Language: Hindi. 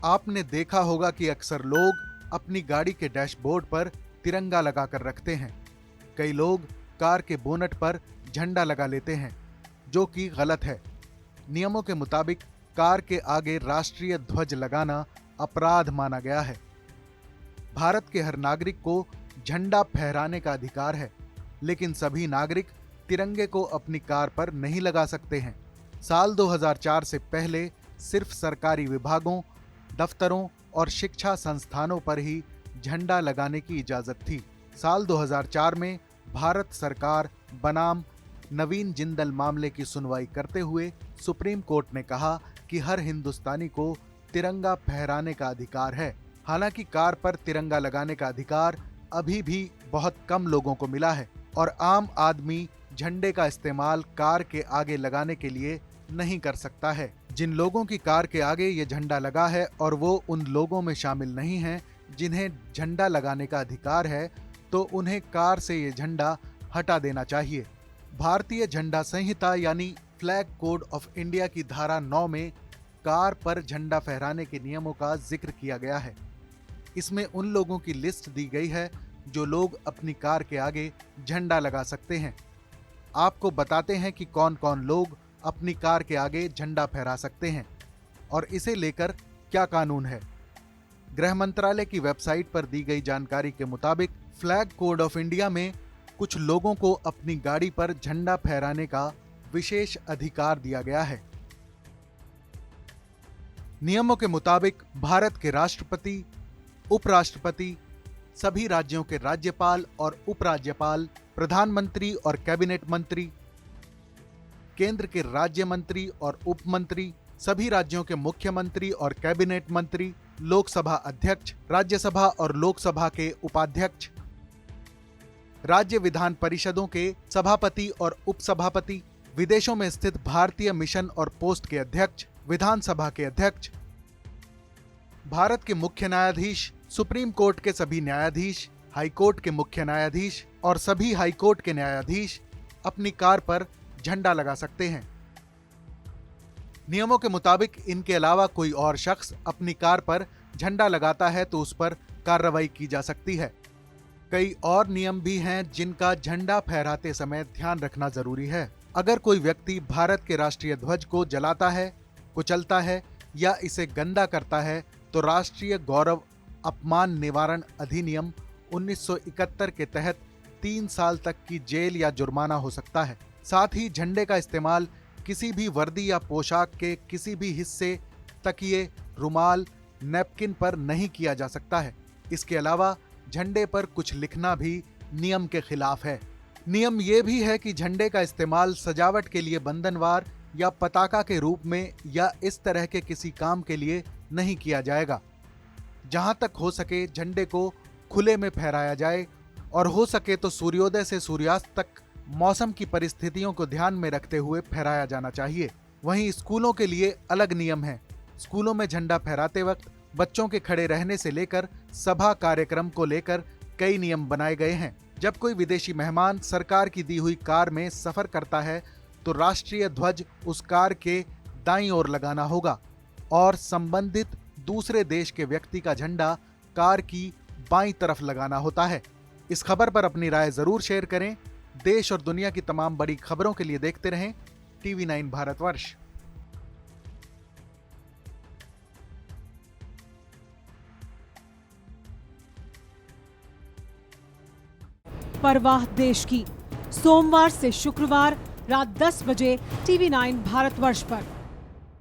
आपने देखा होगा कि अक्सर लोग अपनी गाड़ी के डैशबोर्ड पर तिरंगा लगाकर रखते हैं। कई लोग कार के बोनट पर झंडा लगा लेते हैं, जो कि गलत है। नियमों के मुताबिक कार के आगे राष्ट्रीय ध्वज लगाना अपराध माना गया है। भारत के हर नागरिक को झंडा फहराने का अधिकार है, लेकिन सभी नागरिक तिरंगे को अपनी कार पर नहीं लगा सकते हैं। साल 2004 से पहले सिर्फ सरकारी विभागों, दफ्तरों और शिक्षा संस्थानों पर ही झंडा लगाने की इजाजत थी। साल 2004 में भारत सरकार बनाम नवीन जिंदल मामले की सुनवाई करते हुए सुप्रीम कोर्ट ने कहा कि हर हिंदुस्तानी को तिरंगा फहराने का अधिकार है। हालांकि कार पर तिरंगा लगाने का अधिकार अभी भी बहुत कम लोगों को मिला है और आम आदमी झंडे का इस्तेमाल कार के आगे लगाने के लिए नहीं कर सकता है। जिन लोगों की कार के आगे ये झंडा लगा है और वो उन लोगों में शामिल नहीं हैं जिन्हें झंडा लगाने का अधिकार है, तो उन्हें कार से ये झंडा हटा देना चाहिए। भारतीय झंडा संहिता यानी फ्लैग कोड ऑफ इंडिया की धारा 9 में कार पर झंडा फहराने के नियमों का जिक्र किया गया है। इसमें उन लोगों की लिस्ट दी गई है जो लोग अपनी कार के आगे झंडा लगा सकते हैं। आपको बताते हैं कि कौन कौन लोग अपनी कार के आगे झंडा फहरा सकते हैं और इसे लेकर क्या कानून है। गृह मंत्रालय की वेबसाइट पर दी गई जानकारी के मुताबिक फ्लैग कोड ऑफ इंडिया में कुछ लोगों को अपनी गाड़ी पर झंडा फहराने का विशेष अधिकार दिया गया है। नियमों के मुताबिक भारत के राष्ट्रपति, उपराष्ट्रपति, सभी राज्यों के राज्यपाल और उपराज्यपाल, प्रधानमंत्री और कैबिनेट मंत्री, केंद्र के राज्य मंत्री और उप मंत्री, सभी राज्यों के मुख्यमंत्री और कैबिनेट मंत्री, लोकसभा अध्यक्ष, राज्यसभा और लोकसभा के उपाध्यक्ष, राज्य विधान परिषदों के सभापति और उपसभापति, विदेशों में स्थित भारतीय मिशन और पोस्ट के अध्यक्ष, विधानसभा के अध्यक्ष, भारत के मुख्य न्यायाधीश, सुप्रीम कोर्ट के सभी न्यायाधीश, हाईकोर्ट के मुख्य न्यायाधीश और सभी हाईकोर्ट के न्यायाधीश अपनी कार पर झंडा लगा सकते हैं। नियमों के मुताबिक इनके अलावा कोई और शख्स अपनी कार पर झंडा लगाता है तो उस पर कार्रवाई की जा सकती है। कई और नियम भी हैं जिनका झंडा फहराते समय ध्यान रखना जरूरी है। अगर कोई व्यक्ति भारत के राष्ट्रीय ध्वज को जलाता है, कुचलता है या इसे गंदा करता है तो राष्ट्रीय गौरव अपमान निवारण अधिनियम 1971 के तहत 3 साल तक की जेल या जुर्माना हो सकता है। साथ ही झंडे का इस्तेमाल किसी भी वर्दी या पोशाक के किसी भी हिस्से, तकिए, रुमाल, नैपकिन पर नहीं किया जा सकता है। इसके अलावा झंडे पर कुछ लिखना भी नियम के खिलाफ है। नियम ये भी है कि झंडे का इस्तेमाल सजावट के लिए बंधनवार या पताका के रूप में या इस तरह के किसी काम के लिए नहीं किया जाएगा। जहां तक हो सके झंडे को खुले में फहराया जाए और हो सके तो सूर्योदय से सूर्यास्त तक मौसम की परिस्थितियों को ध्यान में रखते हुए फहराया जाना चाहिए। वहीं स्कूलों के लिए अलग नियम है। स्कूलों में झंडा फहराते वक्त बच्चों के खड़े रहने से लेकर सभा कार्यक्रम को लेकर कई नियम बनाए गए हैं। जब कोई विदेशी मेहमान सरकार की दी हुई कार में सफर करता है तो राष्ट्रीय ध्वज उस कार के दाईं ओर लगाना होगा और संबंधित दूसरे देश के व्यक्ति का झंडा कार की बाईं तरफ लगाना होता है। इस खबर पर अपनी राय जरूर शेयर करें। देश और दुनिया की तमाम बड़ी खबरों के लिए देखते रहें TV9 भारतवर्ष। परवाह देश की, सोमवार से शुक्रवार रात 10 बजे TV9 भारतवर्ष पर।